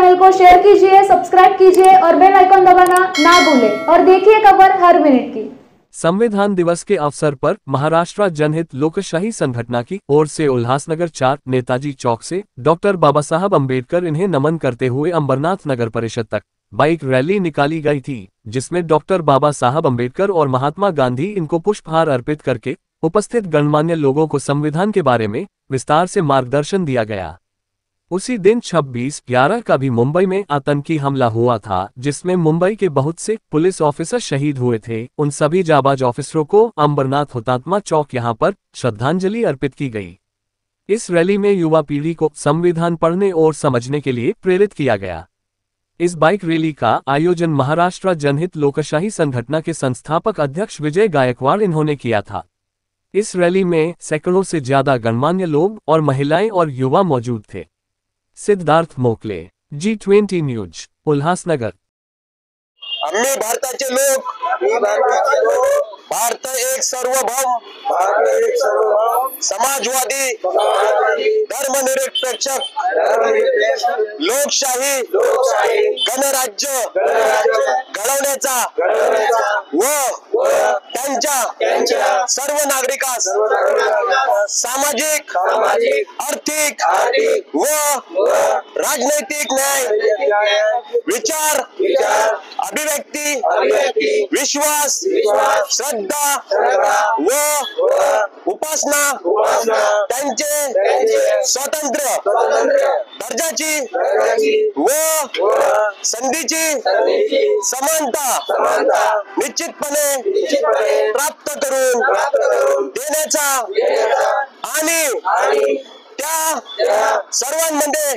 Channel को share कीजिए, subscribe कीजिए और बेल आइकन दबाना ना भूलें और देखिए खबर हर मिनट की। संविधान दिवस के अवसर पर महाराष्ट्र जनहित लोकशाही संगठन की ओर से उल्लासनगर 4 नेताजी चौक से डॉक्टर बाबा साहब अम्बेडकर इन्हें नमन करते हुए अंबरनाथ नगर परिषद तक बाइक रैली निकाली गई थी, जिसमें डॉक्टर बाबा साहब अम्बेडकर और महात्मा गांधी इनको पुष्पहार अर्पित करके उपस्थित गणमान्य लोगों को संविधान के बारे में विस्तार से मार्गदर्शन दिया गया। उसी दिन 26/11 का भी मुंबई में आतंकी हमला हुआ था, जिसमें मुंबई के बहुत से पुलिस ऑफिसर शहीद हुए थे। उन सभी जाबाज ऑफिसरों को अंबरनाथ हुतात्मा चौक यहां पर श्रद्धांजलि अर्पित की गई। इस रैली में युवा पीढ़ी को संविधान पढ़ने और समझने के लिए प्रेरित किया गया। इस बाइक रैली का आयोजन महाराष्ट्र जनहित लोकशाही संगठन के संस्थापक अध्यक्ष विजय गायकवाड़ इन्होंने किया था। इस रैली में सैकड़ों से ज्यादा गणमान्य लोग और महिलाएं और युवा मौजूद थे। Siddharth Mokle, G20 news, Ulhasnagar. आम्ही भारताचे लोक, भारत एक सार्वभौम, समाजवादी, धर्मनिरपेक्ष, लोकशाही, गणराज्य घडवण्याचा व त्यांच्या सर्व नागरिकांस सामाजिक, आर्थिक व राजनैतिक न्याय, विचार, अभिव्यक्ती, विश्वास, श्रद्धा व उपासना त्यांचे स्वतंत्र दर्जाची व संधीची समानता निश्चितपणे प्राप्त करून देण्याचा आणि त्या सर्वांमध्ये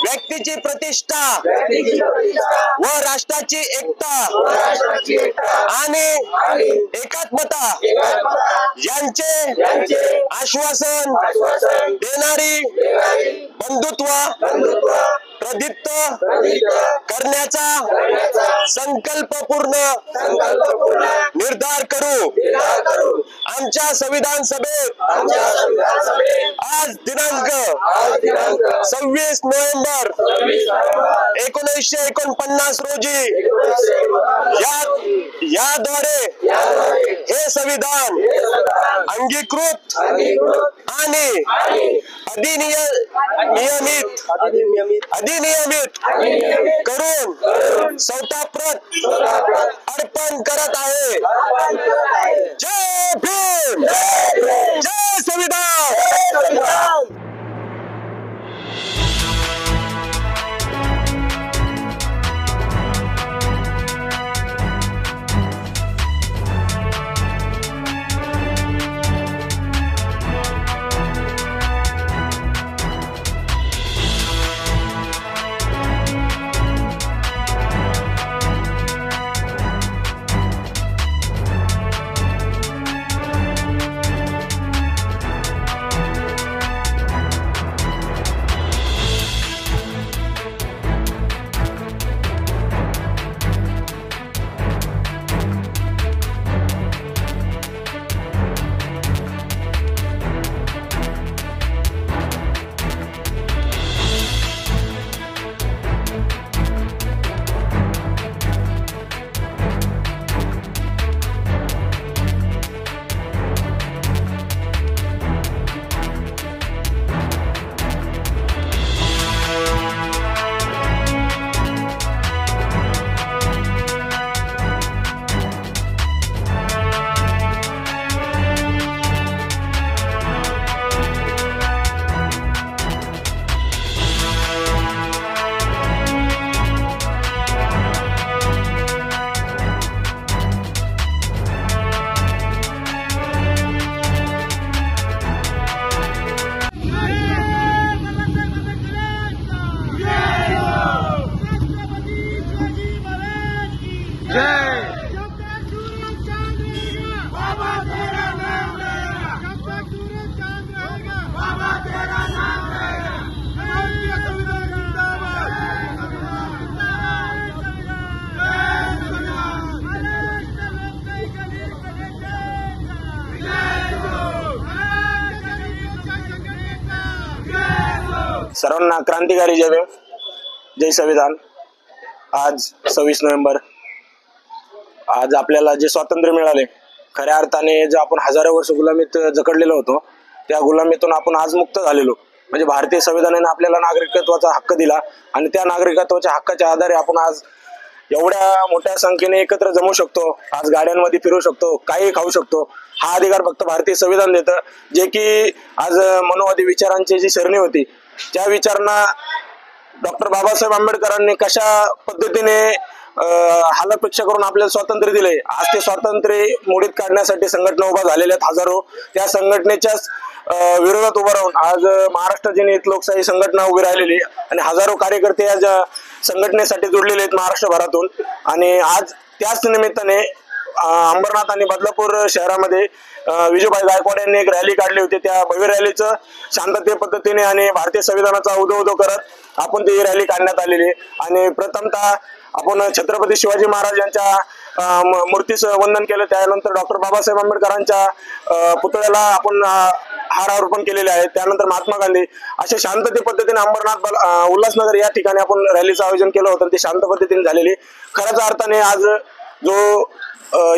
व्यक्तीची प्रतिष्ठा व राष्ट्राची एकता आणि एकात्मता यांचे आश्वासन देणारी बंधुत्व प्रदीप्त करण्याचा संकल्पपूर्ण निर्धार करू। आमच्या संविधान सभेत आज दिनांक 26 नोव्हेंबर 1949 रोजी याद्वारे हे संविधान अंगीकृत आणि अधिनियमित करून स्वतः प्रत अर्पण करत आहे। जय भीम, जय संविधान। सर्वांना क्रांतिकारी जय भीम। जय संविधान। आज 26 नोव्हेंबर, आज आपल्याला जे स्वातंत्र्य मिळाले, खऱ्या अर्थाने जे आपण हजारो वर्ष गुलामीत जखडलेलो होतो, त्या गुलामीतून आपण आज मुक्त झालेलो। म्हणजे भारतीय संविधानाने आपल्याला नागरिकत्वाचा हक्क दिला आणि त्या नागरिकत्वाच्या हक्काच्या आधारे आपण आज एवढ्या मोठ्या संख्येने एकत्र जमू शकतो, आज गाड्यांमध्ये फिरू शकतो, काही खाऊ शकतो। हा अधिकार फक्त भारतीय संविधान देतं, जे की आज मनोवादी विचारांची जी सरणी होती, त्या विचारांना डॉक्टर बाबासाहेब आंबेडकरांनी कशा पद्धतीने हालअपेक्षा करून आपल्याला स्वातंत्र्य दिले। आज ते स्वातंत्र्य मोडीत काढण्यासाठी संघटना उभा झालेल्या आहेत हजारो। त्या संघटनेच्याच विरोधात उभं राहून आज महाराष्ट्र जनहित लोकशाही संघटना उभी राहिलेली आणि हजारो कार्यकर्ते या संघटनेसाठी जोडलेले आहेत महाराष्ट्रभरातून। आणि आज त्याच निमित्ताने अंबरनाथ आणि बदलापूर शहरामध्ये विजूभाई गायकवाड यांनी एक रॅली काढली होती। त्या भव्य रॅलीचं शांतते पद्धतीने आणि भारतीय संविधानाचा उदो करत आपण ती रॅली काढण्यात आलेली। आणि प्रथमतः आपण छत्रपती शिवाजी महाराज यांच्या मूर्तीस वंदन केलं, त्यानंतर डॉक्टर बाबासाहेब आंबेडकरांच्या पुतळ्याला आपण हार अर्पण केलेले आहेत, त्यानंतर महात्मा गांधी अशा शांतते पद्धतीने अंबरनाथ उल्हासनगर या ठिकाणी आपण रॅलीचं आयोजन केलं होतं। ते शांत पद्धतीने झालेली। खऱ्याच अर्थाने आज जो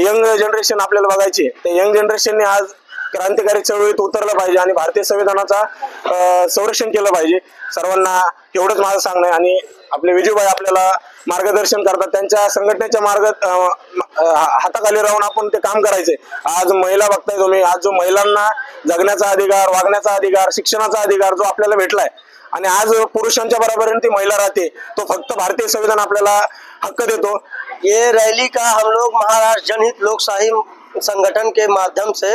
यंग जनरेशन आपल्याला बघायची, ते यंग जनरेशनने आज क्रांतिकारी चळवळीत उतरलं पाहिजे आणि भारतीय संविधानाचा संरक्षण केलं पाहिजे। सर्वांना एवढंच माझं सांगणं आहे। आणि आपले विजूभाई आपल्याला मार्गदर्शन करतात, त्यांच्या संघटनेच्या हाताखाली राहून आपण ते काम करायचंय। आज महिला बघताय तुम्ही, आज जो महिलांना जगण्याचा अधिकार, वागण्याचा अधिकार, शिक्षणाचा अधिकार जो आपल्याला भेटलाय आणि आज पुरुषांच्या बरोबरीने ती महिला राहते, तो फक्त भारतीय संविधान आपल्याला हक्क देतो। ये रैली का हम लोग महाराष्ट्र जनहित लोकशाही संगठन के माध्यम से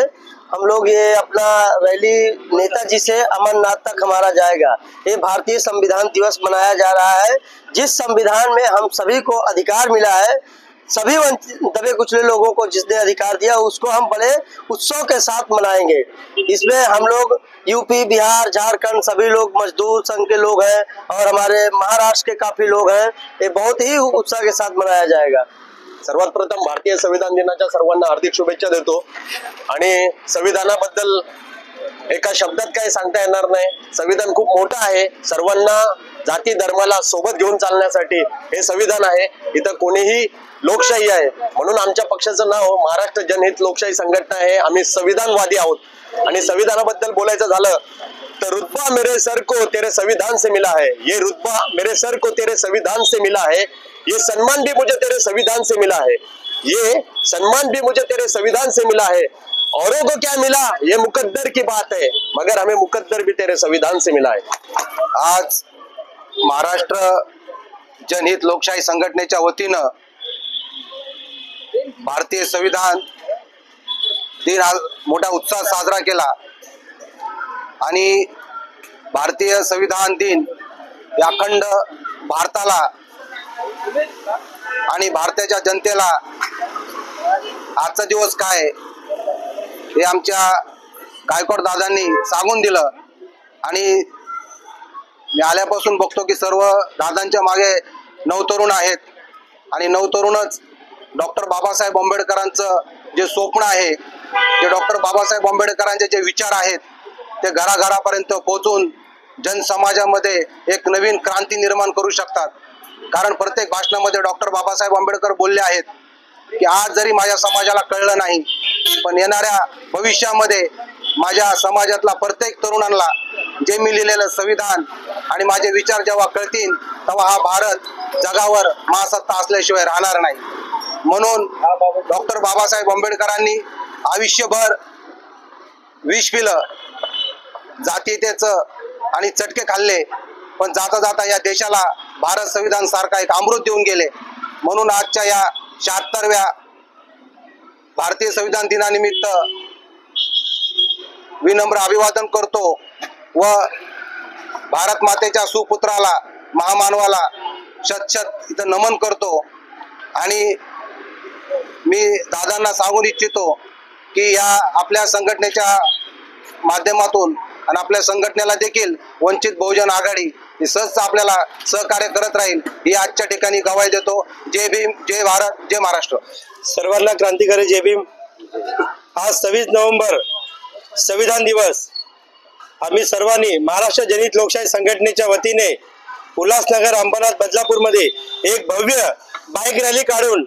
हम लोग ये अपना रैली नेताजी से अमरनाथ तक हमारा जाएगा। ये भारतीय संविधान दिवस मनाया जा रहा है, जिस संविधान में हम सभी को अधिकार मिला है, सभी दबे कुचले लोगों को जिसने अधिकार दिया उसको हम बड़े उत्सव के साथ मनाएंगे। इसमें हम लोग यूपी, बिहार, झारखंड सभी लोग मजदूर संघ के लोग हैं और हमारे महाराष्ट्र के काफी लोग हैं। ये बहुत ही उत्साह के साथ मनाया जाएगा। सर्वात प्रथम भारतीय संविधान दिनाच्या सर्वांना हार्दिक शुभेच्छा देतो। आणि संविधानाबद्दल एका शब्दात काही सांगता येणार नाही। संविधान खूप मोठं आहे, सर्वांना जाती धर्माला सोबत घेऊन चालण्यासाठी हे संविधान आहे। इथं कोणीही लोकशाही आहे, म्हणून आमच्या पक्षाचं नाव महाराष्ट्र जनहित लोकशाही संघटना आहे। आम्ही संविधानवादी आहोत। आणि संविधानाबद्दल बोलायचं झालं तर रुतबा मेरे सर को तेरे संविधान से मिला है, ये रुतबा मेरे सर को तेरे संविधान से मिला है, ये सम्मान भी मुझे तेरे संविधान से मिला है, ये सम्मान भी मुझे तेरे संविधान से मिला है। औरों को क्या मिला ये मुकद्दर की बात है, मगर हमें मुकद्दर भी तेरे संविधान से मिला है। आज महाराष्ट्र जनहित लोकशाही संघटनेच्या वतीनं भारतीय संविधान दिन मोठा उत्साह साजरा केला। आणि भारतीय संविधान दिन या अखंड भारताला आणि भारताच्या जनतेला आजचा दिवस काय हे आमच्या गायकवाड दादांनी सांगून दिलं। आणि मी आल्यापासून बघतो की सर्व दादांच्या मागे नवतरुण आहेत आणि नवतरुणच डॉक्टर बाबासाहेब आंबेडकरांचं जे स्वप्न आहे, जे डॉक्टर बाबासाहेब आंबेडकरांचे जे विचार आहेत ते घराघरापर्यंत पोहोचून जनसमाजामध्ये एक नवीन क्रांती निर्माण करू शकतात। कारण प्रत्येक भाषणामध्ये डॉक्टर बाबासाहेब आंबेडकर बोलले आहेत की आज जरी माझ्या समाजाला कळलं नाही, पण येणाऱ्या भविष्यामध्ये माझ्या समाजातला प्रत्येक तरुणांना जे मी लिहिलेलं संविधान आणि माझे विचार जेव्हा कळतील तेव्हा हा भारत जगावर महासत्ता असल्याशिवाय राहणार नाही। म्हणून डॉक्टर बाबासाहेब आंबेडकरांनी आयुष्यभर विष पिलं, जातीयतेचं आणि चटके खाल्ले, पण जाता जाता या देशाला भारत संविधान सारखा एक अमृत देऊन गेले। म्हणून आजच्या या 76व्या भारतीय संविधान दिनानिमित्त विनम्र अभिवादन करतो व भारत मातेच्या सुपुत्राला, महामानवाला शत इथं नमन करतो। आणि मी दादांना सांगून इच्छितो की या आपल्या संघटनेच्या माध्यमातून आणि आपल्या संघटनेला देखील वंचित बहुजन आघाडी सहज आपल्याला सहकार्य करत राहील ही आजच्या ठिकाणी गवाही देतो। जय भीम, जय भारत, जय महाराष्ट्र। सर्वांना क्रांतिकारी जय भीम। आज 26 नोव्हेंबर संविधान दिवस आम्ही सर्वांनी महाराष्ट्र जनहित लोकशाही संघटनेच्या वतीने उल्हासनगर, अंबरनाथ, बदलापूरमध्ये एक भव्य बाईक रॅली काढून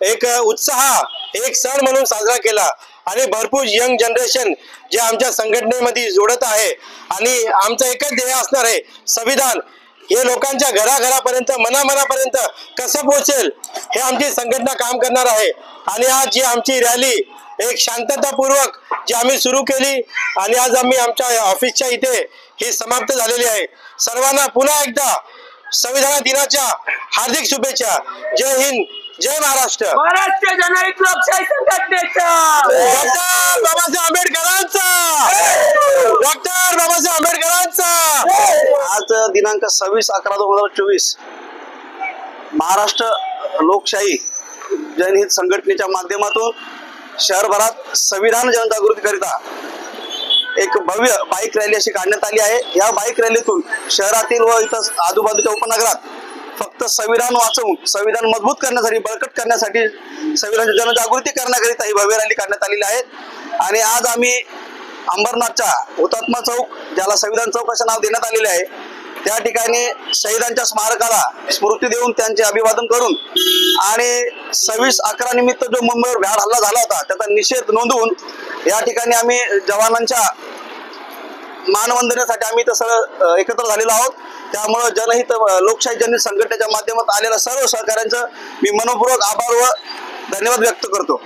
एक उत्साह, एक सण म्हणून साजरा केला आणि भरपूर यंग जनरेशन जे आमच्या संघटनेमध्ये जोडत आहे आणि आमचं एकच ध्येय असणार आहे, संविधान हे लोकांच्या घराघरापर्यंत, मनामनापर्यंत कसं पोहोचेल हे आमची संघटना काम करणार आहे। आणि आज जी आमची रॅली एक शांततापूर्वक जी आम्ही सुरू केली आणि आज आम्ही आमच्या ऑफिसच्या इथे ही समाप्त झालेली आहे। सर्वांना पुन्हा एकदा संविधान दिनाच्या हार्दिक शुभेच्छा। जय हिंद, जय महाराष्ट्र। महाराष्ट्र जनहित लोकशाही संघटनेचा डॉक्टर बाबासाहेब आंबेडकरांचा, डॉक्टर बाबासाहेब आंबेडकरांचा। आज दिनांक 26/11/2024 महाराष्ट्र लोकशाही जनहित संघटनेच्या माध्यमातून शहरभरात संविधान जनजागृतीकरिता एक भव्य बाईक रॅली अशी काढण्यात आली आहे। या बाईक रॅलीतून शहरातील व इतर आजूबाजूच्या उपनगरात फक्त संविधान वाचवून, संविधान मजबूत करण्यासाठी, बळकट करण्यासाठी, संविधानाची जनजागृती करण्याकरिता ही भव्य रॅली काढण्यात आलेली आहे। आणि आज आम्ही अंबरनाथच्या हुतात्मा चौक, ज्याला संविधान चौक असं नाव देण्यात आलेले आहे, त्या ठिकाणी शहीदांच्या स्मारकाला स्मृती देऊन त्यांचे अभिवादन करून आणि 26/11 निमित्त जो मुंबईवर भ्याड हल्ला झाला होता त्याचा निषेध नोंदवून या ठिकाणी आम्ही जवानांच्या मानवंदनेसाठी आम्ही तसं एकत्र झालेलो आहोत। त्यामुळे जनहित लोकशाही जनहित संघटनेच्या माध्यमातून आलेल्या सर्व सहकाऱ्यांचं मी मनपूर्वक आभार व धन्यवाद व्यक्त करतो।